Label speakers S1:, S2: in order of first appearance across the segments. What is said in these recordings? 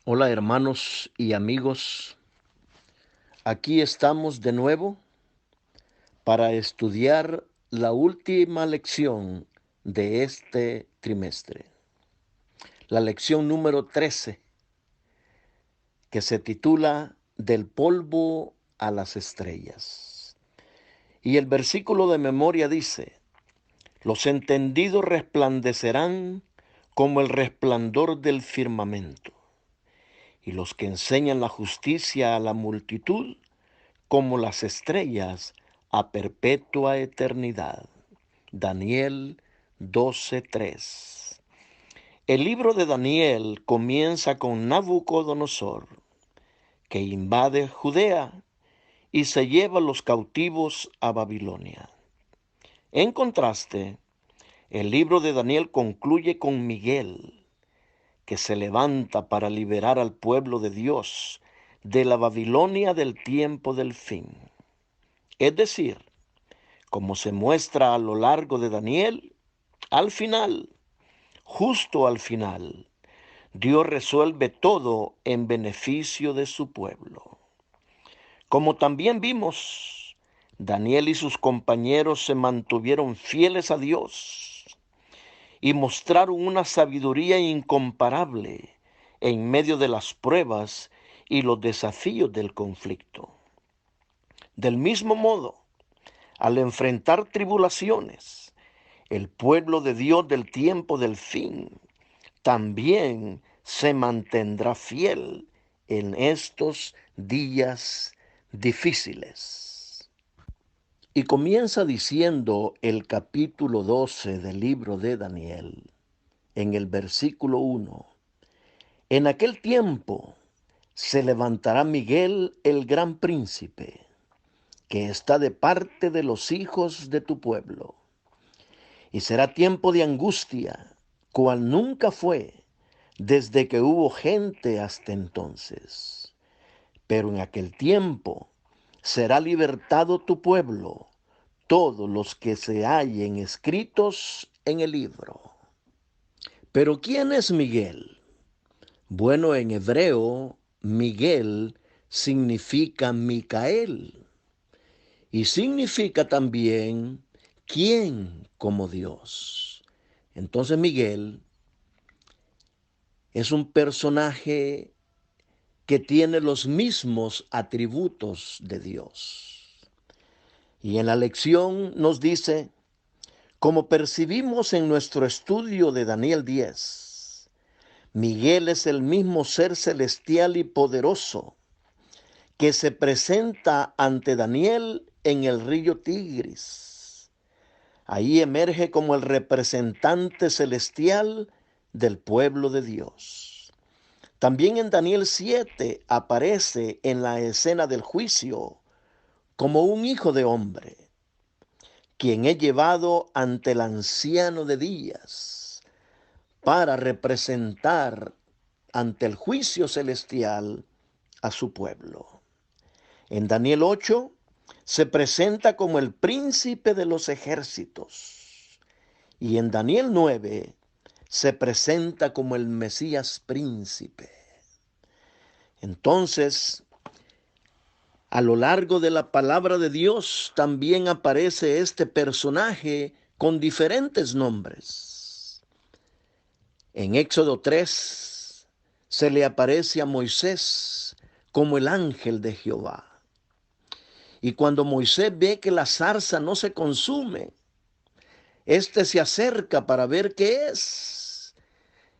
S1: Hola hermanos y amigos, aquí estamos de nuevo para estudiar la última lección de este trimestre, la lección número 13, que se titula Del polvo a las estrellas. Y el versículo de memoria dice: los entendidos resplandecerán como el resplandor del firmamento, y los que enseñan la justicia a la multitud como las estrellas a perpetua eternidad. Daniel 12:3. El libro de Daniel comienza con Nabucodonosor, que invade Judea y se lleva a los cautivos a Babilonia. En contraste, el libro de Daniel concluye con Miguel, que se levanta para liberar al pueblo de Dios de la Babilonia del tiempo del fin. Es decir, como se muestra a lo largo de Daniel, al final, justo al final, Dios resuelve todo en beneficio de su pueblo. Como también vimos, Daniel y sus compañeros se mantuvieron fieles a Dios y mostraron una sabiduría incomparable en medio de las pruebas y los desafíos del conflicto. Del mismo modo, al enfrentar tribulaciones, el pueblo de Dios del tiempo del fin también se mantendrá fiel en estos días difíciles. Y comienza diciendo el capítulo 12 del libro de Daniel, en el versículo 1: en aquel tiempo se levantará Miguel el gran príncipe, que está de parte de los hijos de tu pueblo. Y será tiempo de angustia, cual nunca fue, desde que hubo gente hasta entonces. Pero en aquel tiempo será libertado tu pueblo, todos los que se hallen escritos en el libro. Pero ¿quién es Miguel? Bueno, en hebreo, Miguel significa Micael y significa también ¿quién como Dios? Entonces Miguel es un personaje que tiene los mismos atributos de Dios. Y en la lección nos dice, como percibimos en nuestro estudio de Daniel 10, Miguel es el mismo ser celestial y poderoso que se presenta ante Daniel en el río Tigris. Ahí emerge como el representante celestial del pueblo de Dios. También en Daniel 7 aparece en la escena del juicio como un hijo de hombre, quien es llevado ante el anciano de días para representar ante el juicio celestial a su pueblo. En Daniel 8 se presenta como el príncipe de los ejércitos. Y en Daniel 9 se presenta como el Mesías príncipe. Entonces, a lo largo de la palabra de Dios también aparece este personaje con diferentes nombres. En Éxodo 3 se le aparece a Moisés como el ángel de Jehová. Y cuando Moisés ve que la zarza no se consume, éste se acerca para ver qué es.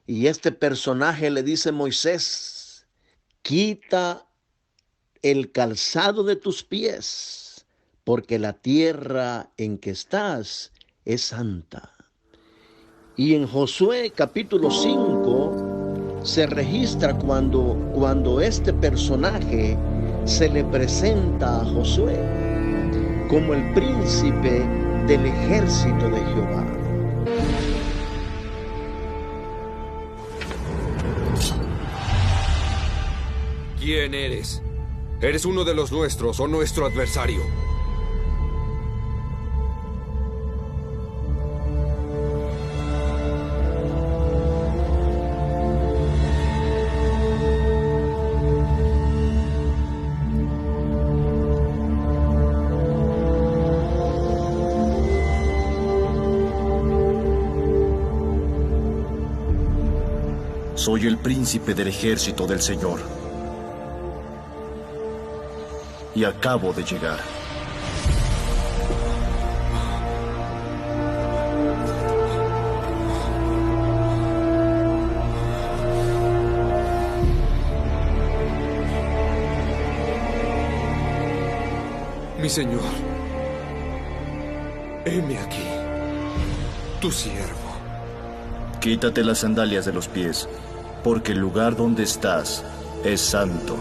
S1: Y este personaje le dice a Moisés: quita el calzado de tus pies, porque la tierra en que estás es santa. Y en Josué capítulo 5 se registra cuando este personaje se le presenta a Josué como el príncipe del ejército de Jehová.
S2: ¿Quién eres? ¿Eres uno de los nuestros o nuestro adversario?
S3: Soy el príncipe del ejército del Señor. Y acabo de llegar.
S2: Mi señor, heme aquí, tu siervo.
S3: Quítate las sandalias de los pies, porque el lugar donde estás es santo.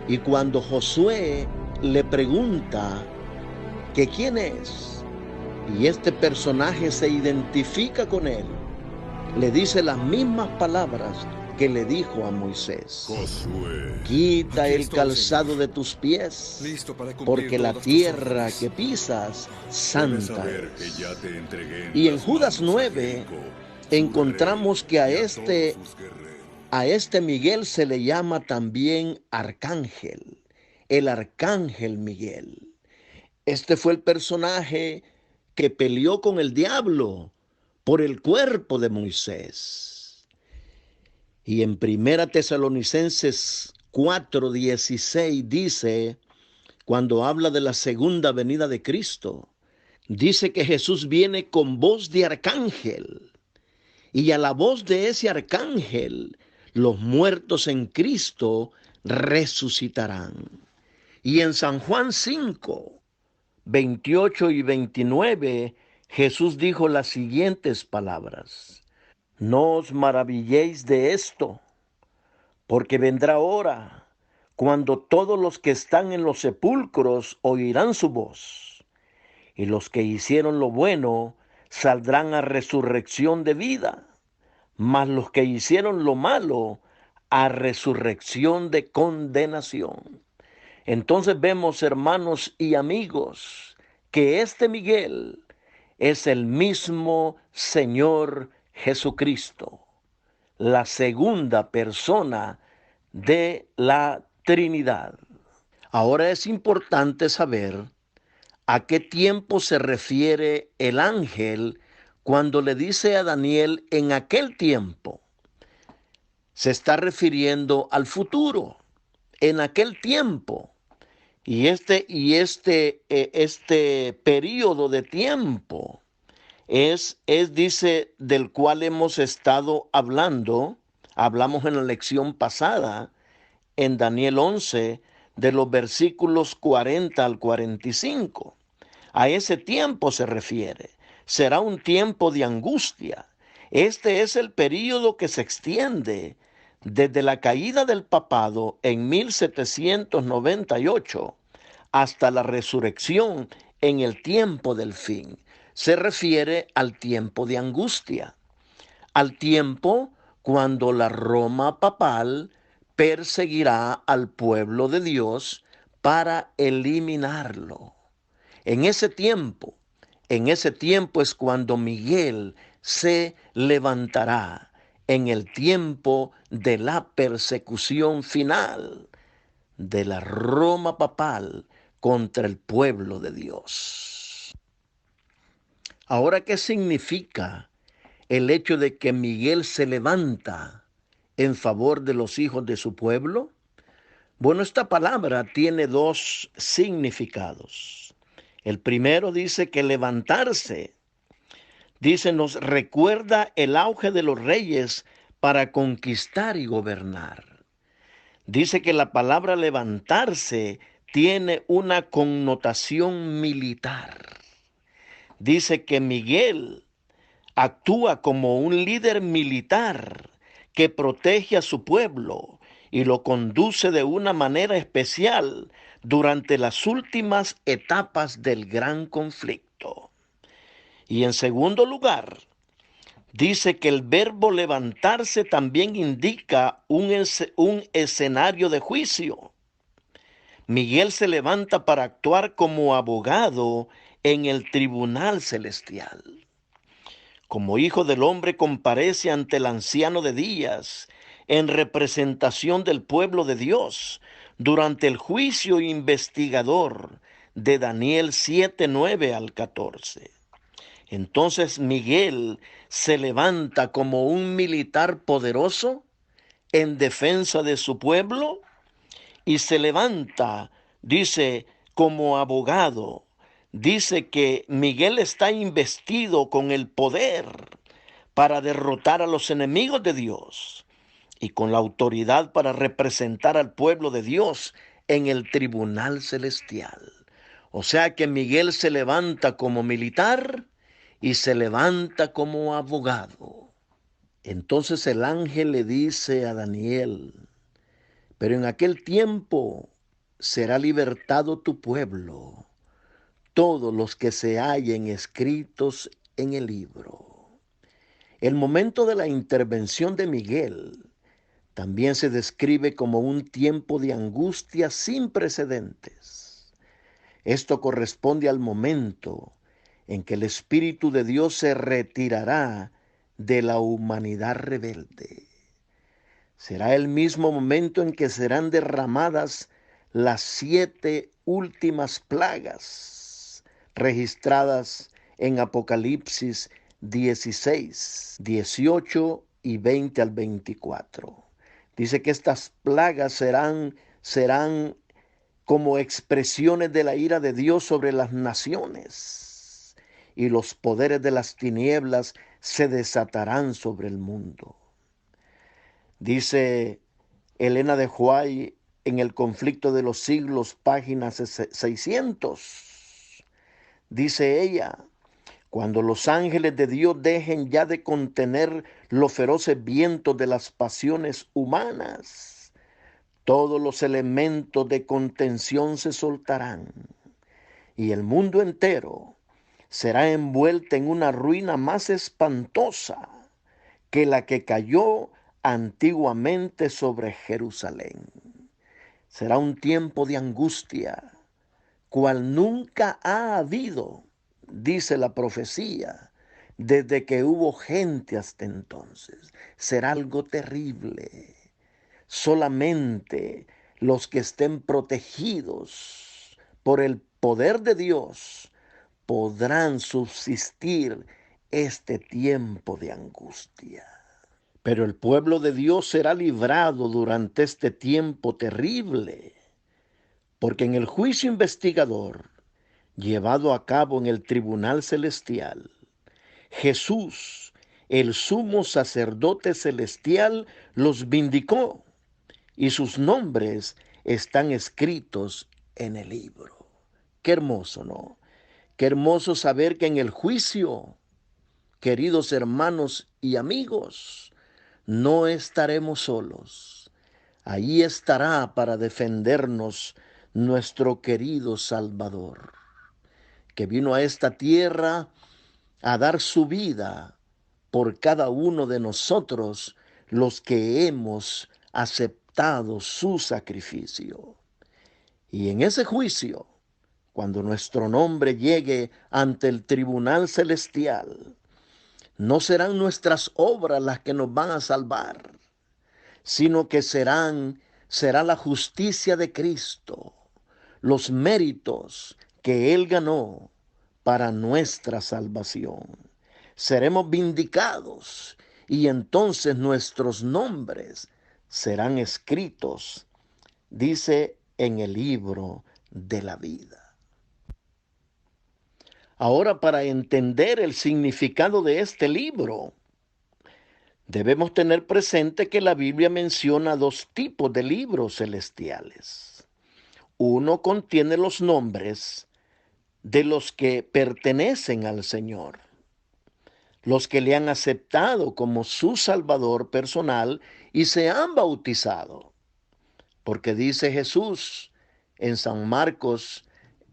S1: Y cuando Josué le pregunta que quién es, y este personaje se identifica con él, le dice las mismas palabras que le dijo a Moisés.
S4: Josué,
S1: Quita
S2: Aquí
S1: el
S2: estoy,
S1: calzado
S2: Señor.
S1: de tus pies,
S2: Listo para cumplir
S1: porque la
S2: todas tus
S1: tierra
S2: órdenes.
S1: que pisas,
S4: debes
S1: santa
S4: saber que
S1: es.
S4: ya te entregué
S1: Y en
S4: las
S1: Judas
S4: manos a
S1: 9
S4: Jericó, su
S1: encontramos
S4: rey,
S1: que a
S4: y
S1: este
S4: todos sus guerreros.
S1: A este Miguel se le llama también arcángel, el arcángel Miguel. Este fue el personaje que peleó con el diablo por el cuerpo de Moisés. Y en Primera Tesalonicenses 4:16 dice, cuando habla de la segunda venida de Cristo, dice que Jesús viene con voz de arcángel. Y a la voz de ese arcángel, los muertos en Cristo resucitarán. Y en San Juan 5:28 y 29, Jesús dijo las siguientes palabras: No os maravilléis de esto, porque vendrá hora cuando todos los que están en los sepulcros oirán su voz, y los que hicieron lo bueno saldrán a resurrección de vida, mas los que hicieron lo malo a resurrección de condenación. Entonces vemos, hermanos y amigos, que este Miguel es el mismo Señor Jesucristo, la segunda persona de la Trinidad. Ahora es importante saber a qué tiempo se refiere el ángel cuando le dice a Daniel en aquel tiempo. Se está refiriendo al futuro, en aquel tiempo. Y este periodo de tiempo dice, del cual hemos estado hablando. Hablamos en la lección pasada, en Daniel 11, de los versículos 40 al 45. A ese tiempo se refiere. Será un tiempo de angustia. Este es el período que se extiende desde la caída del papado en 1798 hasta la resurrección en el tiempo del fin. Se refiere al tiempo de angustia, al tiempo cuando la Roma papal perseguirá al pueblo de Dios para eliminarlo. En ese tiempo es cuando Miguel se levantará, en el tiempo de la persecución final de la Roma papal contra el pueblo de Dios. Ahora, ¿qué significa el hecho de que Miguel se levanta en favor de los hijos de su pueblo? Bueno, esta palabra tiene dos significados. El primero dice que levantarse, dice, nos recuerda el auge de los reyes para conquistar y gobernar. Dice que la palabra levantarse tiene una connotación militar. Dice que Miguel actúa como un líder militar que protege a su pueblo y lo conduce de una manera especial durante las últimas etapas del gran conflicto. Y en segundo lugar, dice que el verbo levantarse también indica un escenario de juicio. Miguel se levanta para actuar como abogado en el tribunal celestial. como hijo del hombre comparece ante el anciano de días en representación del pueblo de Dios durante el juicio investigador de Daniel 7:9 al 14. Entonces Miguel se levanta como un militar poderoso en defensa de su pueblo y se levanta, dice, como abogado. Dice que Miguel está investido con el poder para derrotar a los enemigos de Dios y con la autoridad para representar al pueblo de Dios en el tribunal celestial. O sea que Miguel se levanta como militar y se levanta como abogado. Entonces el ángel le dice a Daniel: pero en aquel tiempo será libertado tu pueblo, todos los que se hallen escritos en el libro. El momento de la intervención de Miguel también se describe como un tiempo de angustia sin precedentes. Esto corresponde al momento en que el Espíritu de Dios se retirará de la humanidad rebelde. Será el mismo momento en que serán derramadas las 7 últimas plagas registradas en Apocalipsis 16, 18 y 20 al 24. Dice que estas plagas serán como expresiones de la ira de Dios sobre las naciones, y los poderes de las tinieblas se desatarán sobre el mundo. Dice Elena de White en El conflicto de los siglos, página 600. Dice ella: cuando los ángeles de Dios dejen ya de contener los feroces vientos de las pasiones humanas, todos los elementos de contención se soltarán y el mundo entero será envuelto en una ruina más espantosa que la que cayó antiguamente sobre Jerusalén. Será un tiempo de angustia, cual nunca ha habido, dice la profecía, desde que hubo gente hasta entonces. Será algo terrible. Solamente los que estén protegidos por el poder de Dios podrán subsistir este tiempo de angustia. Pero el pueblo de Dios será librado durante este tiempo terrible, porque en el juicio investigador llevado a cabo en el tribunal celestial, Jesús, el sumo sacerdote celestial, los vindicó y sus nombres están escritos en el libro. Qué hermoso, ¿no? Qué hermoso saber que en el juicio, queridos hermanos y amigos, no estaremos solos. Allí estará para defendernos nuestro querido Salvador, que vino a esta tierra a dar su vida por cada uno de nosotros, los que hemos aceptado su sacrificio. Y en ese juicio, cuando nuestro nombre llegue ante el tribunal celestial, no serán nuestras obras las que nos van a salvar, sino que será la justicia de Cristo, los méritos que Él ganó para nuestra salvación. Seremos vindicados y entonces nuestros nombres serán escritos, dice, en el libro de la vida. Ahora, para entender el significado de este libro, debemos tener presente que la Biblia menciona 2 tipos de libros celestiales. Uno contiene los nombres de los que pertenecen al Señor, los que le han aceptado como su Salvador personal y se han bautizado. Porque dice Jesús en San Marcos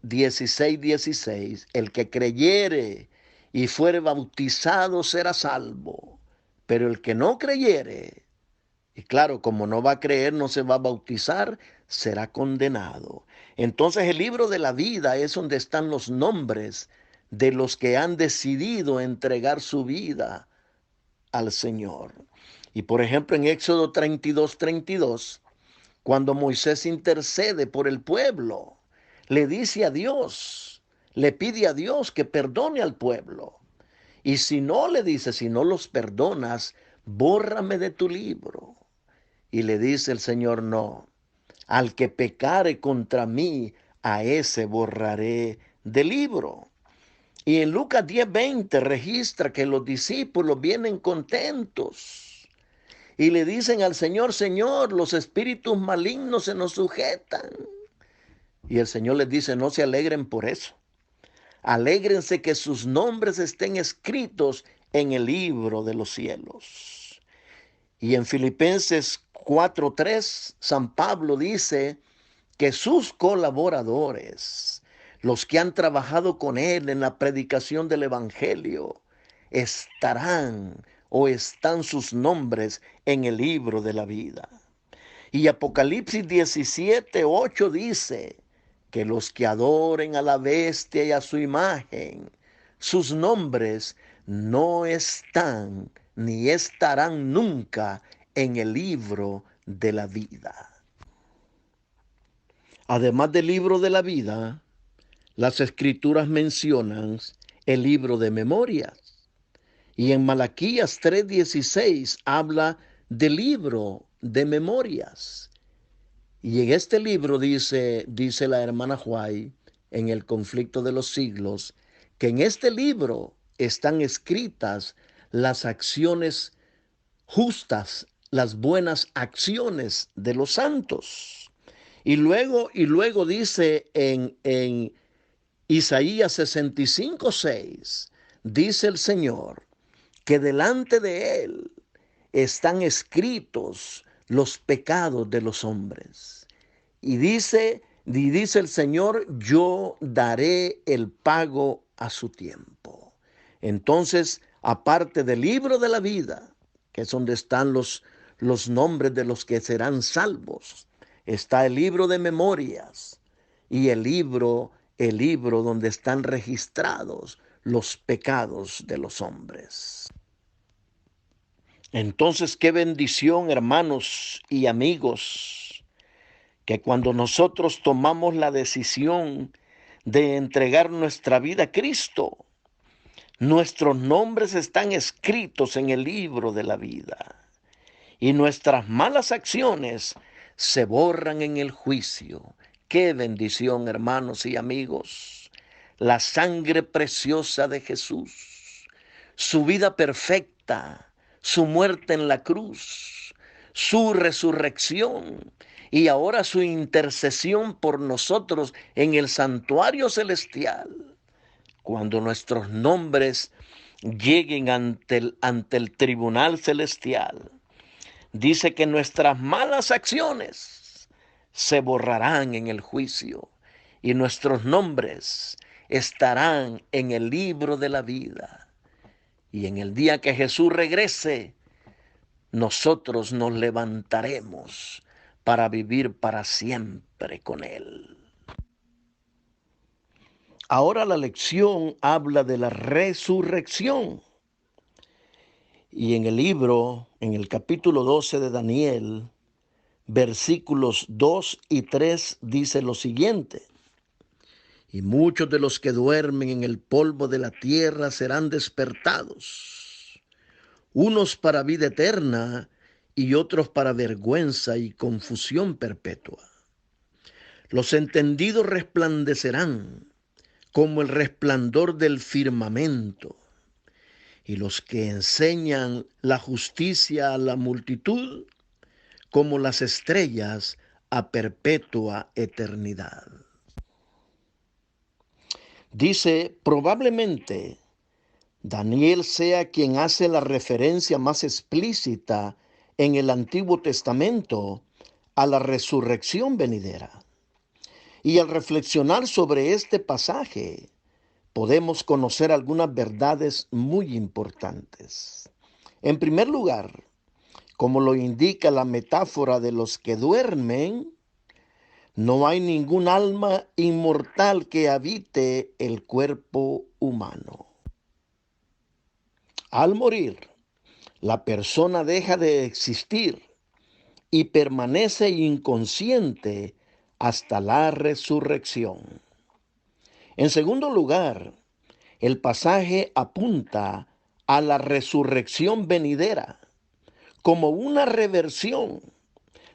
S1: 16:16, el que creyere y fuere bautizado será salvo, pero el que no creyere, y claro, como no va a creer, no se va a bautizar, será condenado. Entonces el libro de la vida es donde están los nombres de los que han decidido entregar su vida al Señor. Y por ejemplo, en Éxodo 32:32, cuando Moisés intercede por el pueblo, le dice a Dios, le pide a Dios que perdone al pueblo. Y si no, le dice, si no los perdonas, bórrame de tu libro. Y le dice el Señor, no, al que pecare contra mí, a ese borraré del libro. Y en Lucas 10:20 registra que los discípulos vienen contentos y le dicen al Señor, Señor, los espíritus malignos se nos sujetan. Y el Señor les dice, no se alegren por eso. Alégrense que sus nombres estén escritos en el libro de los cielos. Y en Filipenses 4:3, San Pablo dice que sus colaboradores, los que han trabajado con él en la predicación del Evangelio, estarán o están sus nombres en el libro de la vida. Y Apocalipsis 17:8 dice que los que adoren a la bestia y a su imagen, sus nombres no están ni estarán nunca en el libro de la vida. Además del libro de la vida, las escrituras mencionan el libro de memorias. Y en Malaquías 3:16 habla del libro de memorias. Y en este libro dice la hermana White, en El conflicto de los siglos, que en este libro están escritas las acciones justas, las buenas acciones de los santos. Y luego dice en Isaías 65:6, dice el Señor que delante de él están escritos los pecados de los hombres. Y dice el Señor, yo daré el pago a su tiempo. Entonces, aparte del libro de la vida, que es donde están los nombres de los que serán salvos, está el libro de memorias y el libro donde están registrados los pecados de los hombres. Entonces, qué bendición, hermanos y amigos, que cuando nosotros tomamos la decisión de entregar nuestra vida a Cristo, nuestros nombres están escritos en el libro de la vida y nuestras malas acciones se borran en el juicio. Qué bendición, hermanos y amigos. La sangre preciosa de Jesús, su vida perfecta, su muerte en la cruz, su resurrección y ahora su intercesión por nosotros en el santuario celestial. Cuando nuestros nombres lleguen ante el tribunal celestial, dice que nuestras malas acciones se borrarán en el juicio y nuestros nombres estarán en el libro de la vida. Y en el día que Jesús regrese, nosotros nos levantaremos para vivir para siempre con Él. Ahora la lección habla de la resurrección. Y en el libro, en el capítulo 12 de Daniel, versículos 2 y 3 dice lo siguiente: y muchos de los que duermen en el polvo de la tierra serán despertados, unos para vida eterna y otros para vergüenza y confusión perpetua. Los entendidos resplandecerán como el resplandor del firmamento, y los que enseñan la justicia a la multitud como las estrellas a perpetua eternidad. Dice, probablemente Daniel sea quien hace la referencia más explícita en el Antiguo Testamento a la resurrección venidera. Y al reflexionar sobre este pasaje, podemos conocer algunas verdades muy importantes. En primer lugar, como lo indica la metáfora de los que duermen, No hay ningún alma inmortal que habite el cuerpo humano. Al morir, la persona deja de existir y permanece inconsciente hasta la resurrección. En segundo lugar, el pasaje apunta a la resurrección venidera como una reversión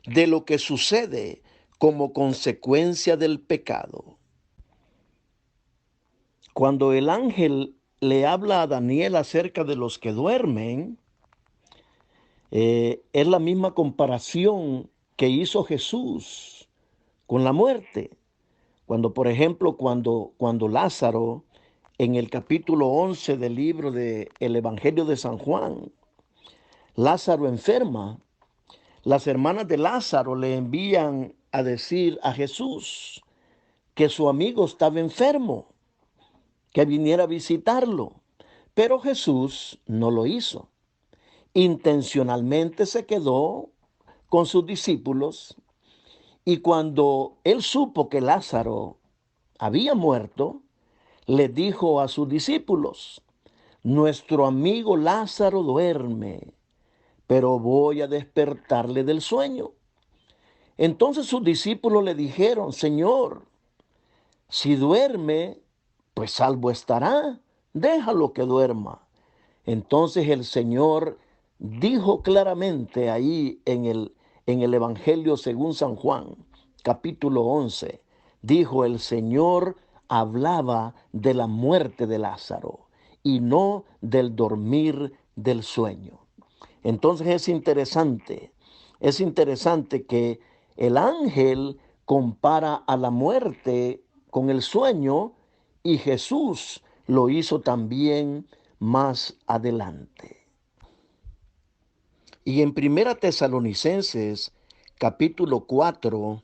S1: de lo que sucede como consecuencia del pecado. Cuando el ángel le habla a Daniel acerca de los que duermen, es la misma comparación que hizo Jesús con la muerte. Cuando, por ejemplo, cuando Lázaro, en el capítulo 11 del libro del Evangelio de San Juan, Lázaro enferma, las hermanas de Lázaro le envían a decir a Jesús que su amigo estaba enfermo, que viniera a visitarlo. Pero Jesús no lo hizo. Intencionalmente se quedó con sus discípulos y cuando él supo que Lázaro había muerto, le dijo a sus discípulos: nuestro amigo Lázaro duerme, pero voy a despertarle del sueño. Entonces sus discípulos le dijeron: Señor, si duerme, pues salvo estará, déjalo que duerma. Entonces el Señor dijo claramente ahí en el Evangelio según San Juan, capítulo 11, dijo: el Señor hablaba de la muerte de Lázaro y no del dormir del sueño. Entonces es interesante que el ángel compara a la muerte con el sueño y Jesús lo hizo también más adelante. Y en Primera Tesalonicenses, capítulo 4,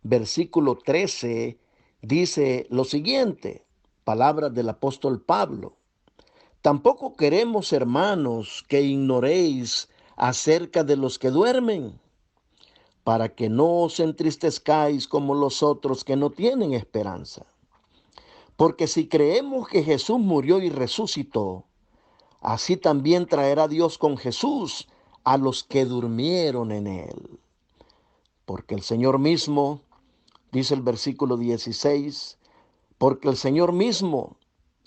S1: versículo 13, dice lo siguiente, palabras del apóstol Pablo: tampoco queremos, hermanos, que ignoréis acerca de los que duermen, para que no os entristezcáis como los otros que no tienen esperanza. Porque si creemos que Jesús murió y resucitó, así también traerá Dios con Jesús a los que durmieron en él. Porque el Señor mismo, dice el versículo 16, porque el Señor mismo,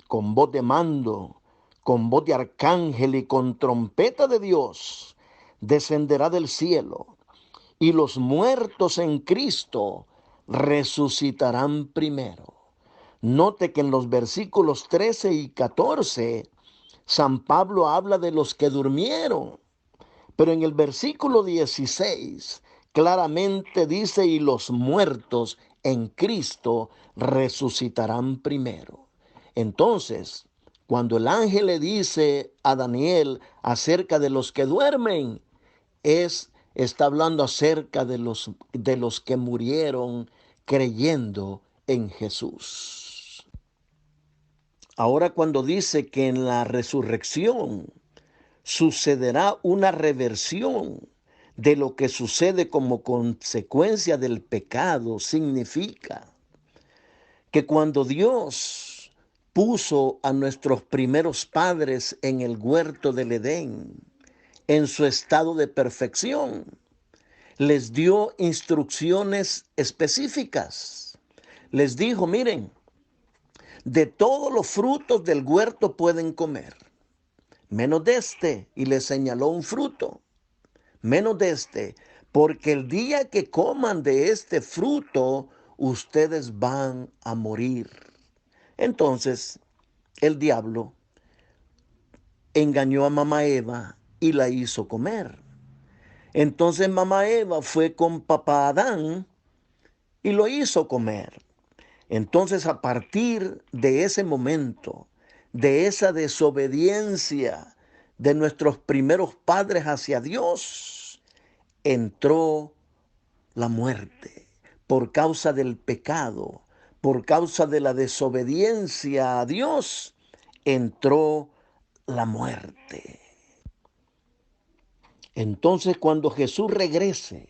S1: con voz de mando, con voz de arcángel y con trompeta de Dios, descenderá del cielo, y los muertos en Cristo resucitarán primero. Note que en los versículos 13 y 14, San Pablo habla de los que durmieron, pero en el versículo 16 claramente dice: y los muertos en Cristo resucitarán primero. Entonces, cuando el ángel le dice a Daniel acerca de los que duermen, está hablando acerca de los que murieron creyendo en Jesús. Ahora, cuando dice que en la resurrección sucederá una reversión de lo que sucede como consecuencia del pecado, significa que cuando Dios puso a nuestros primeros padres en el huerto del Edén, en su estado de perfección, les dio instrucciones específicas. Les dijo: miren, de todos los frutos del huerto pueden comer, menos de este, y les señaló un fruto, menos de este, porque el día que coman de este fruto, ustedes van a morir. Entonces, el diablo engañó a mamá Eva y la hizo comer. Entonces mamá Eva fue con papá Adán y lo hizo comer. Entonces, a partir de ese momento, de esa desobediencia de nuestros primeros padres hacia Dios, entró la muerte por causa del pecado, por causa de la desobediencia a Dios, entró la muerte. Entonces, cuando Jesús regrese,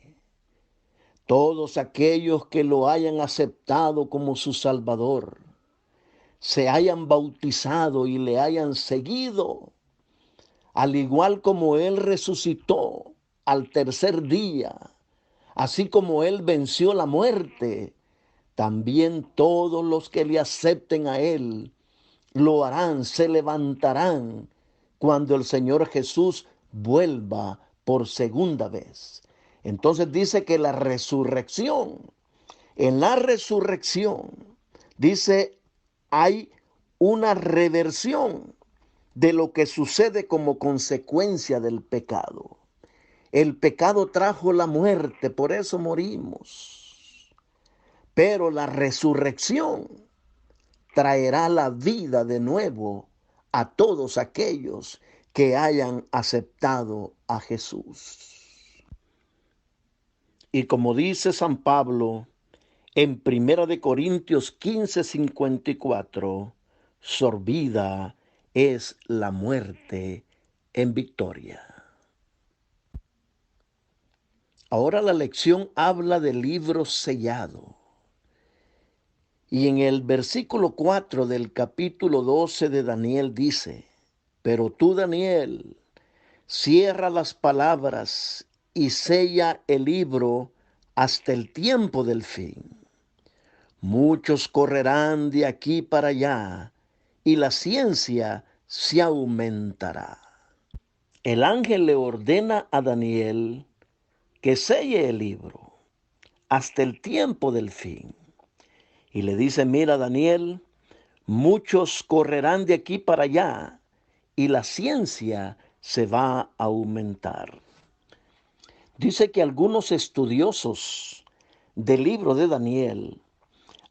S1: Todos aquellos que lo hayan aceptado como su Salvador, se hayan bautizado y le hayan seguido, al igual como Él resucitó al tercer día, así como Él venció la muerte, también todos los que le acepten a Él lo harán, se levantarán cuando el Señor Jesús vuelva por segunda vez. Entonces dice que la resurrección, en la resurrección, dice, hay una reversión de lo que sucede como consecuencia del pecado. El pecado trajo la muerte, por eso morimos. Pero la resurrección traerá la vida de nuevo a todos aquellos que hayan aceptado a Jesús. Y como dice San Pablo en 1 Corintios 15:54, sorbida es la muerte en victoria. Ahora la lección habla del libro sellado. Y en el versículo 4 del capítulo 12 de Daniel dice, pero tú, Daniel, cierra las palabras y sella el libro hasta el tiempo del fin. Muchos correrán de aquí para allá y la ciencia se aumentará. El ángel le ordena a Daniel que selle el libro hasta el tiempo del fin. Y le dice, mira, Daniel, muchos correrán de aquí para allá y la ciencia se va a aumentar. Dice que algunos estudiosos del libro de Daniel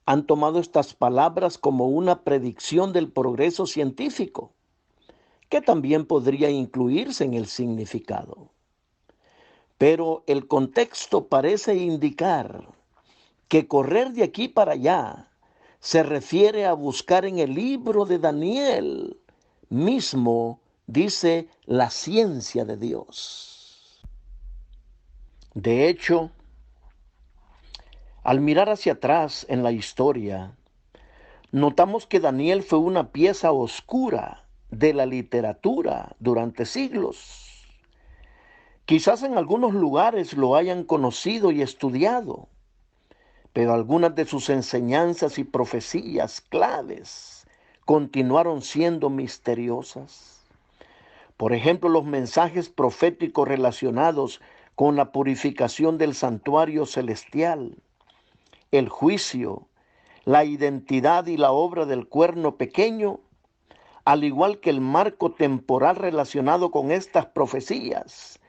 S1: han tomado estas palabras como una predicción del progreso científico, que también podría incluirse en el significado. Pero el contexto parece indicar que correr de aquí para allá se refiere a buscar en el libro de Daniel mismo, dice, la ciencia de Dios. De hecho, al mirar hacia atrás en la historia, notamos que Daniel fue una pieza oscura de la literatura durante siglos. Quizás en algunos lugares lo hayan conocido y estudiado, pero algunas de sus enseñanzas y profecías claves continuaron siendo misteriosas. Por ejemplo, los mensajes proféticos relacionados con la purificación del santuario celestial, el juicio, la identidad y la obra del cuerno pequeño, al igual que el marco temporal relacionado con estas profecías,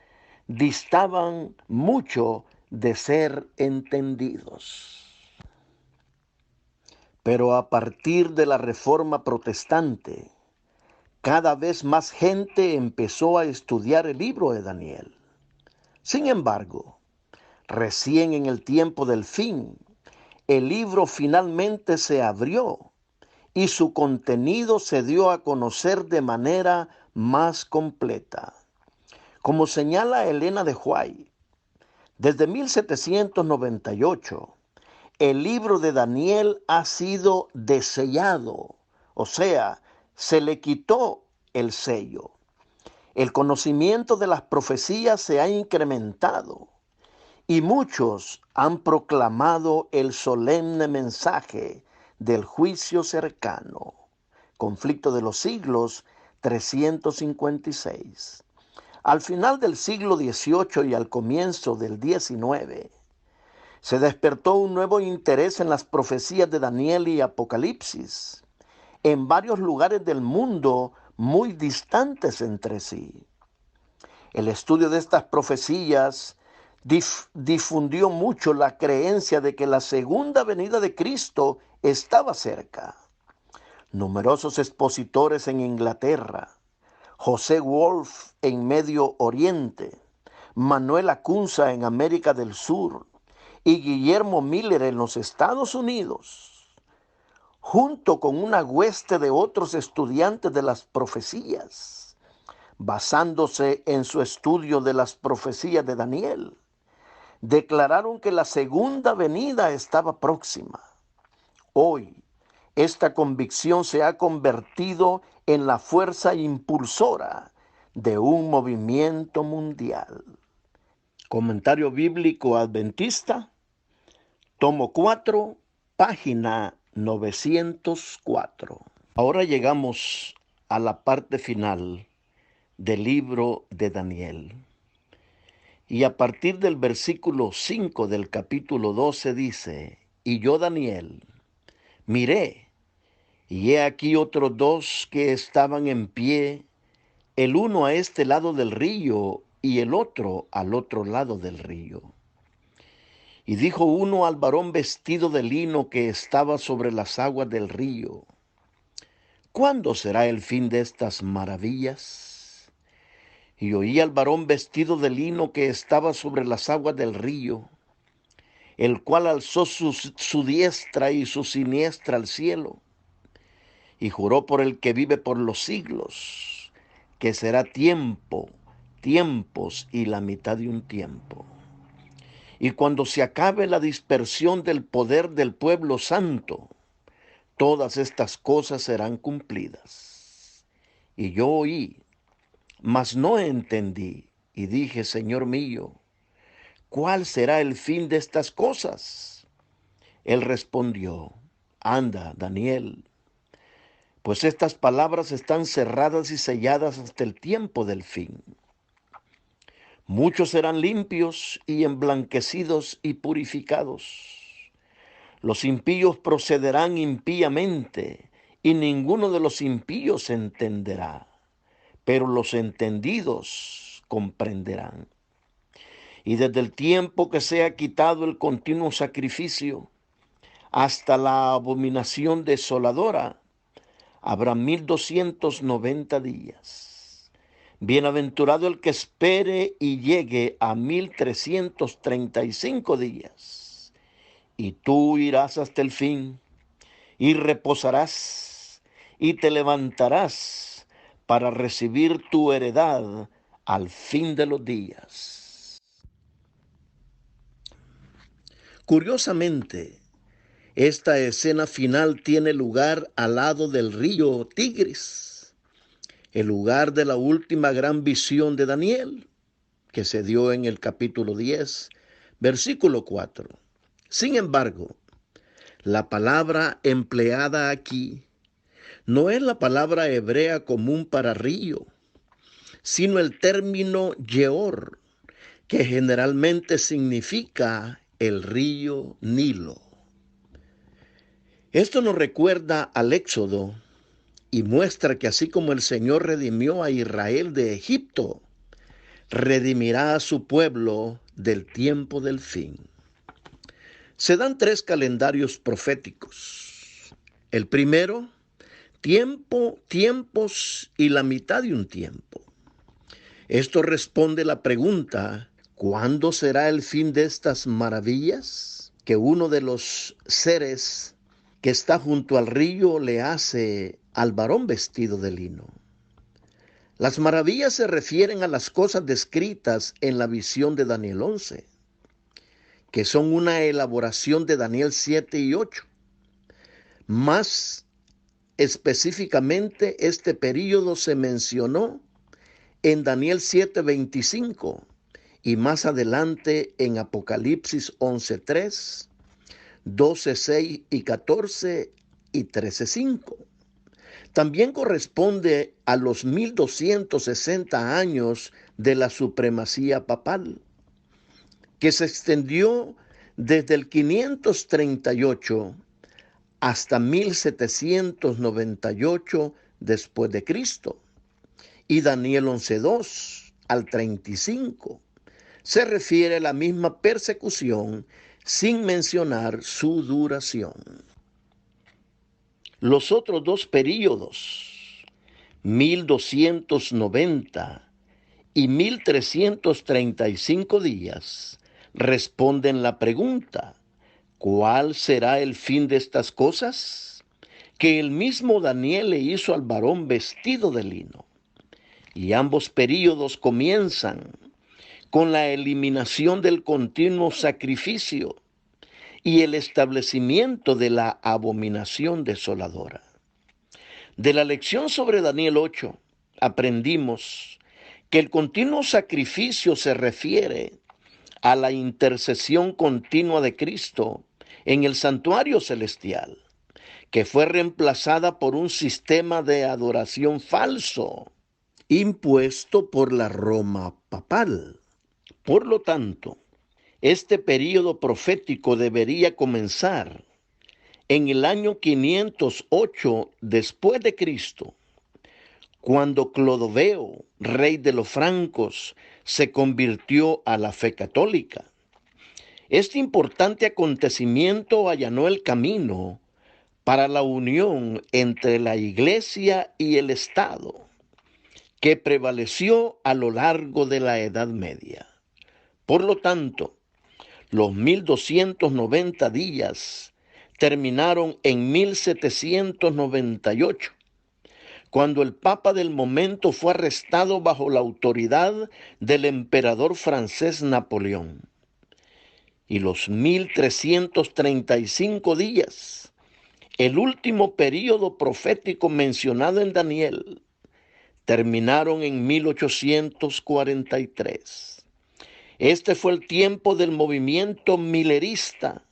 S1: distaban mucho de ser entendidos. Pero a partir de la Reforma Protestante, cada vez más gente empezó a estudiar el libro de Daniel. Sin embargo, recién en el tiempo del fin, el libro finalmente se abrió y su contenido se dio a conocer de manera más completa. Como señala Elena de White, desde 1798, el libro de Daniel ha sido desellado, o sea, se le quitó el sello. El conocimiento de las profecías se ha incrementado y muchos han proclamado el solemne mensaje del juicio cercano. Conflicto de los siglos 356. Al final del siglo XVIII y al comienzo del XIX, se despertó un nuevo interés en las profecías de Daniel y Apocalipsis, en varios lugares del mundo muy distantes entre sí. El estudio de estas profecías difundió mucho la creencia de que la segunda venida de Cristo estaba cerca. Numerosos expositores en Inglaterra, José Wolf en Medio Oriente, Manuel Acunza en América del Sur y Guillermo Miller en los Estados Unidos, junto con una hueste de otros estudiantes de las profecías, basándose en su estudio de las profecías de Daniel, declararon que la segunda venida estaba próxima. Hoy, esta convicción se ha convertido en la fuerza impulsora de un movimiento mundial. Comentario Bíblico Adventista, tomo 4, página 904. Ahora llegamos a la parte final del libro de Daniel. Y a partir del versículo 5 del capítulo 12 dice: y yo, Daniel, miré, y he aquí otros dos que estaban en pie, el uno a este lado del río y el otro al otro lado del río. Y dijo uno al varón vestido de lino que estaba sobre las aguas del río: ¿cuándo será el fin de estas maravillas? Y oí al varón vestido de lino que estaba sobre las aguas del río, el cual alzó su diestra y su siniestra al cielo, y juró por el que vive por los siglos, que será tiempo, tiempos y la mitad de un tiempo. Y cuando se acabe la dispersión del poder del pueblo santo, todas estas cosas serán cumplidas. Y yo oí, mas no entendí, y dije: Señor mío, ¿cuál será el fin de estas cosas? Él respondió: anda, Daniel, pues estas palabras están cerradas y selladas hasta el tiempo del fin. Muchos serán limpios y emblanquecidos y purificados. Los impíos procederán impíamente, y ninguno de los impíos entenderá, pero los entendidos comprenderán. Y desde el tiempo que sea quitado el continuo sacrificio hasta la abominación desoladora, habrá 1290 días. Bienaventurado el que espere y llegue a 1335 días. Y tú irás hasta el fin, y reposarás, y te levantarás para recibir tu heredad al fin de los días. Curiosamente, esta escena final tiene lugar al lado del río Tigris, el lugar de la última gran visión de Daniel, que se dio en el capítulo 10, versículo 4. Sin embargo, la palabra empleada aquí no es la palabra hebrea común para río, sino el término Yeor, que generalmente significa el río Nilo. Esto nos recuerda al Éxodo y muestra que así como el Señor redimió a Israel de Egipto, redimirá a su pueblo del tiempo del fin. Se dan 3 calendarios proféticos. El primero, tiempo, tiempos y la mitad de un tiempo. Esto responde la pregunta: ¿cuándo será el fin de estas maravillas? Que uno de los seres que está junto al río le hace al varón vestido de lino. Las maravillas se refieren a las cosas descritas en la visión de Daniel 11, que son una elaboración de Daniel 7 y 8. Más específicamente, este período se mencionó en Daniel 7:25 y más adelante en Apocalipsis 11:3, 12:6 y 14 y 13:5. También corresponde a los 1260 años de la supremacía papal, que se extendió desde el 538 hasta 1798 después de Cristo. Y Daniel 11:2 al 35 se refiere a la misma persecución sin mencionar su duración. Los otros 2 períodos, 1290 y 1335 días, responden la pregunta: ¿cuál será el fin de estas cosas? Que el mismo Daniel le hizo al varón vestido de lino. Y ambos períodos comienzan con la eliminación del continuo sacrificio y el establecimiento de la abominación desoladora. De la lección sobre Daniel 8 aprendimos que el continuo sacrificio se refiere a la intercesión continua de Cristo en el santuario celestial, que fue reemplazada por un sistema de adoración falso impuesto por la Roma papal. Por lo tanto, este período profético debería comenzar en el año 508 después de Cristo, cuando Clodoveo, rey de los francos, se convirtió a la fe católica. Este importante acontecimiento allanó el camino para la unión entre la Iglesia y el Estado, que prevaleció a lo largo de la Edad Media. Por lo tanto, los 1290 días terminaron en 1798, cuando el Papa del momento fue arrestado bajo la autoridad del emperador francés Napoleón. Y los 1335 días, el último período profético mencionado en Daniel, terminaron en 1843. Este fue el tiempo del movimiento milerista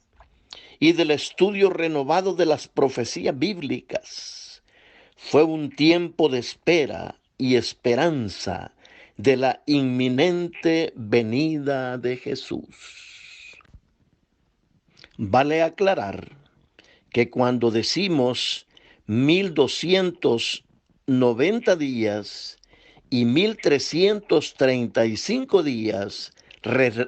S1: y del estudio renovado de las profecías bíblicas. Fue un tiempo de espera y esperanza de la inminente venida de Jesús. Vale aclarar que cuando decimos 1290 días y 1335 días,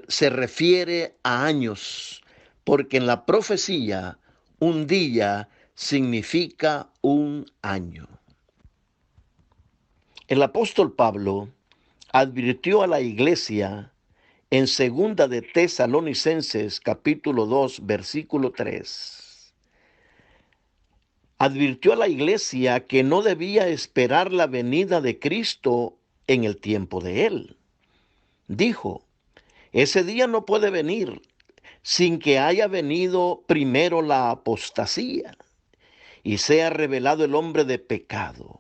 S1: se refiere a años, porque en la profecía un día significa un año. El apóstol Pablo advirtió a la iglesia en 2 de Tesalonicenses capítulo 2 versículo 3. Advirtió a la iglesia que no debía esperar la venida de Cristo en el tiempo de él. Dijo: ese día no puede venir sin que haya venido primero la apostasía y sea revelado el hombre de pecado.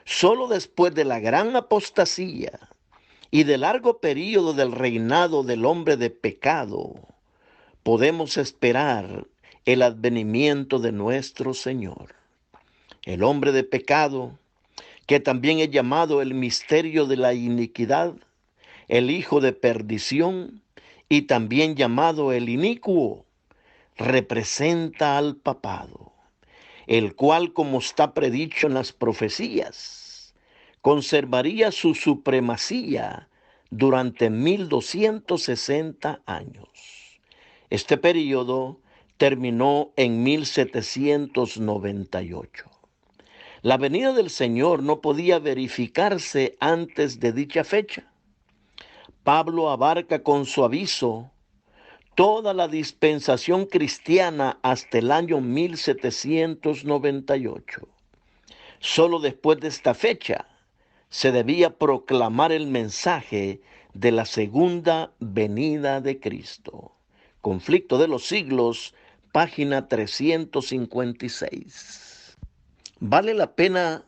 S1: Solo después de la gran apostasía y de largo período del reinado del hombre de pecado, podemos esperar el advenimiento de nuestro Señor. El hombre de pecado, que también es llamado el misterio de la iniquidad, el hijo de perdición y también llamado el inicuo, representa al papado, el cual, como está predicho en las profecías, conservaría su supremacía durante 1260 años. Este período terminó en 1798. La venida del Señor no podía verificarse antes de dicha fecha. Pablo abarca con su aviso toda la dispensación cristiana hasta el año 1798. Solo después de esta fecha se debía proclamar el mensaje de la segunda venida de Cristo. Conflicto de los Siglos, página 356. Vale la pena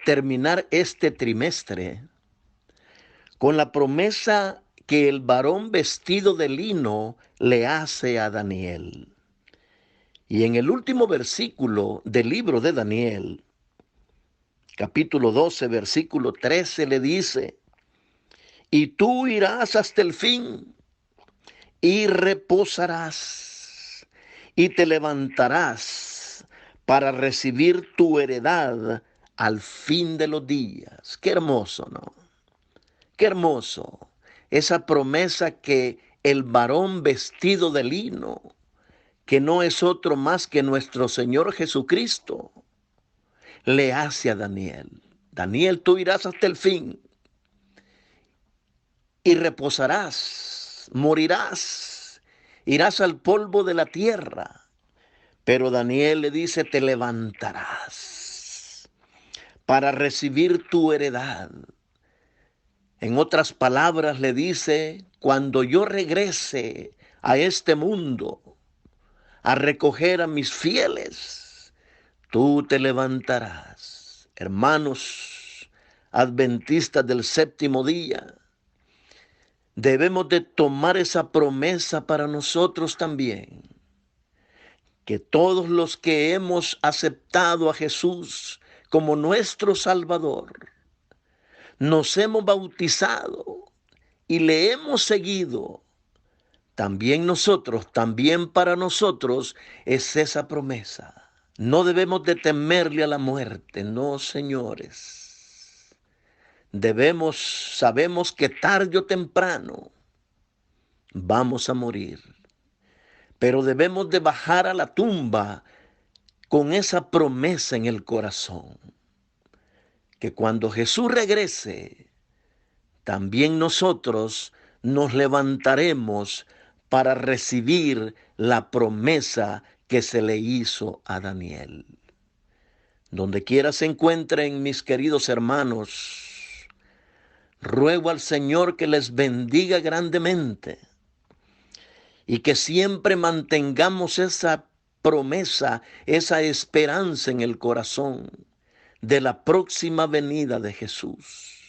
S1: terminar este trimestre con la promesa que el varón vestido de lino le hace a Daniel. Y en el último versículo del libro de Daniel, capítulo 12, versículo 13, le dice: y tú irás hasta el fin, y reposarás, y te levantarás para recibir tu heredad al fin de los días. Qué hermoso, ¿no? Qué hermoso. Esa promesa que el varón vestido de lino, que no es otro más que nuestro Señor Jesucristo, le hace a Daniel. Daniel, tú irás hasta el fin y reposarás, morirás, irás al polvo de la tierra. Pero Daniel le dice: te levantarás para recibir tu heredad. En otras palabras le dice, cuando yo regrese a este mundo a recoger a mis fieles, tú te levantarás. Hermanos adventistas del séptimo día, debemos de tomar esa promesa para nosotros también, que todos los que hemos aceptado a Jesús como nuestro Salvador, nos hemos bautizado y le hemos seguido, también para nosotros es esa promesa. No debemos de temerle a la muerte, no, señores. Sabemos que tarde o temprano vamos a morir, pero debemos de bajar a la tumba con esa promesa en el corazón, que cuando Jesús regrese, también nosotros nos levantaremos para recibir la promesa que se le hizo a Daniel. Donde quiera se encuentren, mis queridos hermanos, ruego al Señor que les bendiga grandemente y que siempre mantengamos esa promesa, esa esperanza en el corazón de la próxima venida de Jesús.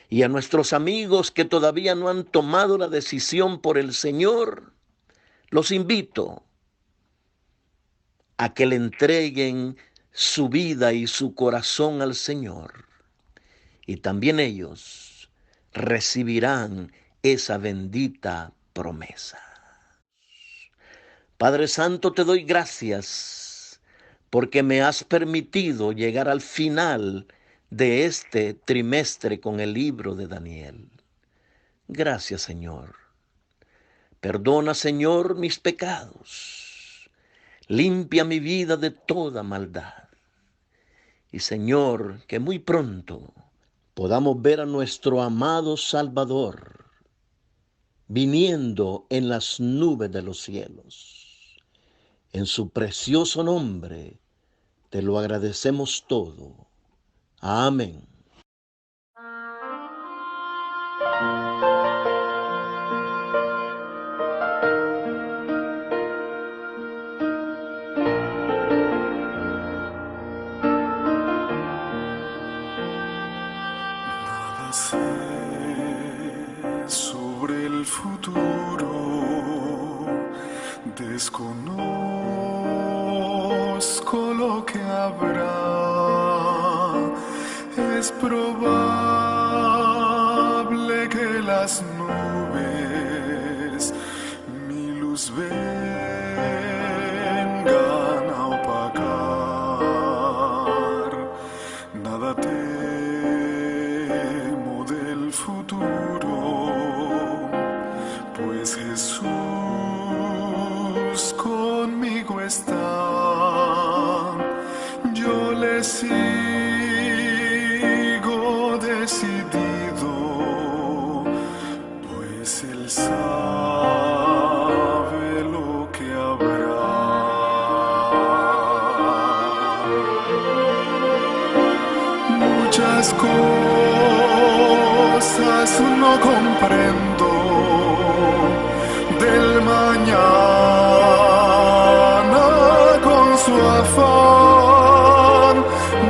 S1: Y a nuestros amigos que todavía no han tomado la decisión por el Señor, los invito a que le entreguen su vida y su corazón al Señor. Y también ellos recibirán esa bendita promesa. Padre Santo, te doy gracias porque me has permitido llegar al final de este trimestre con el libro de Daniel. Gracias, Señor. Perdona, Señor, mis pecados. Limpia mi vida de toda maldad. Y, Señor, que muy pronto podamos ver a nuestro amado Salvador viniendo en las nubes de los cielos. En su precioso nombre te lo agradecemos todo. Amén.
S4: Nada sé sobre el futuro, desconozco lo que habrá. Es probable que las nubes mi luz vengan a opacar. Nada temo del futuro, pues Jesús conmigo está. Yo le sigo decidido, pues Él sabe lo que habrá. Muchas cosas no comprendo del mañana con su afán,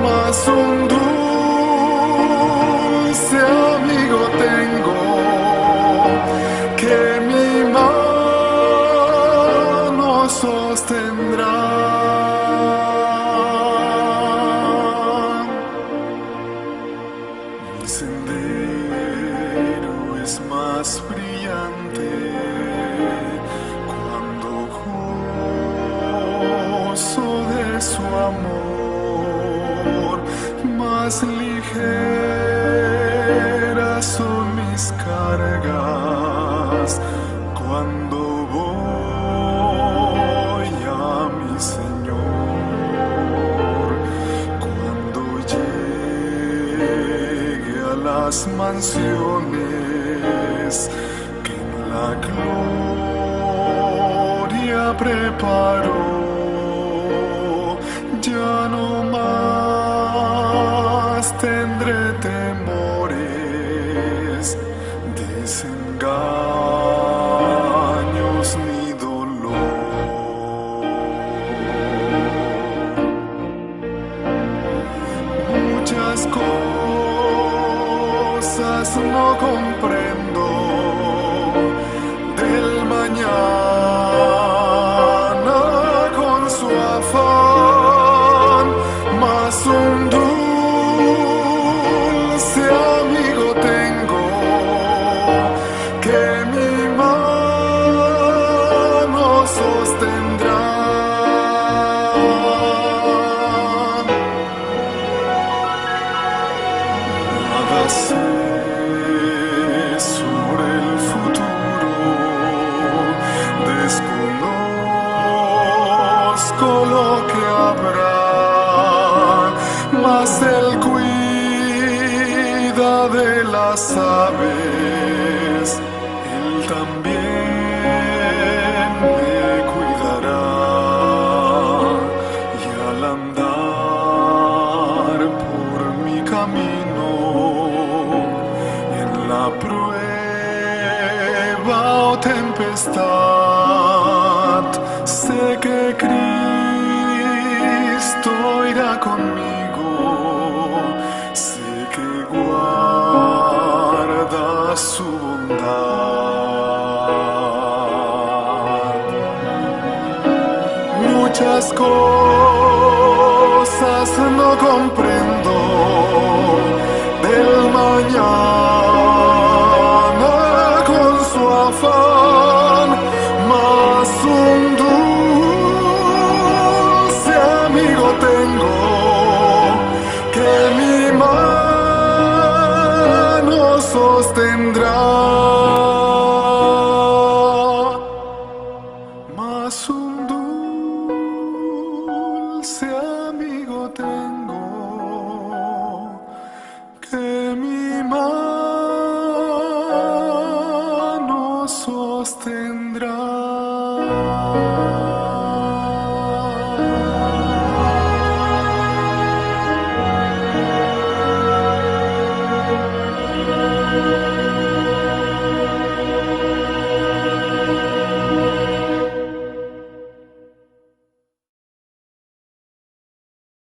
S4: mas un dulce amigo tengo que mi mano sostendrá. Mi sendero es más brillante cuando gozo de su amor. Más ligeras son mis cargas cuando voy a mi Señor. Cuando llegue a las mansiones que en la gloria preparó, ya no más tendré temores, desengaños ni dolor. Muchas cosas no comprendo del mañana con su afán, mas un dulce amigo tengo que mi mano sostendrá. Nada sé sobre el futuro, desconozco lo que habrá, mas él cuida de las aves, él también me cuidará. Y al andar por mi camino, en la prueba o tempestad, sé que Cristo irá conmigo, sé que guarda su bondad. Muchas cosas no comprendo del mañana con su afán, mas un dulce amigo tengo que mi mano sostendrá.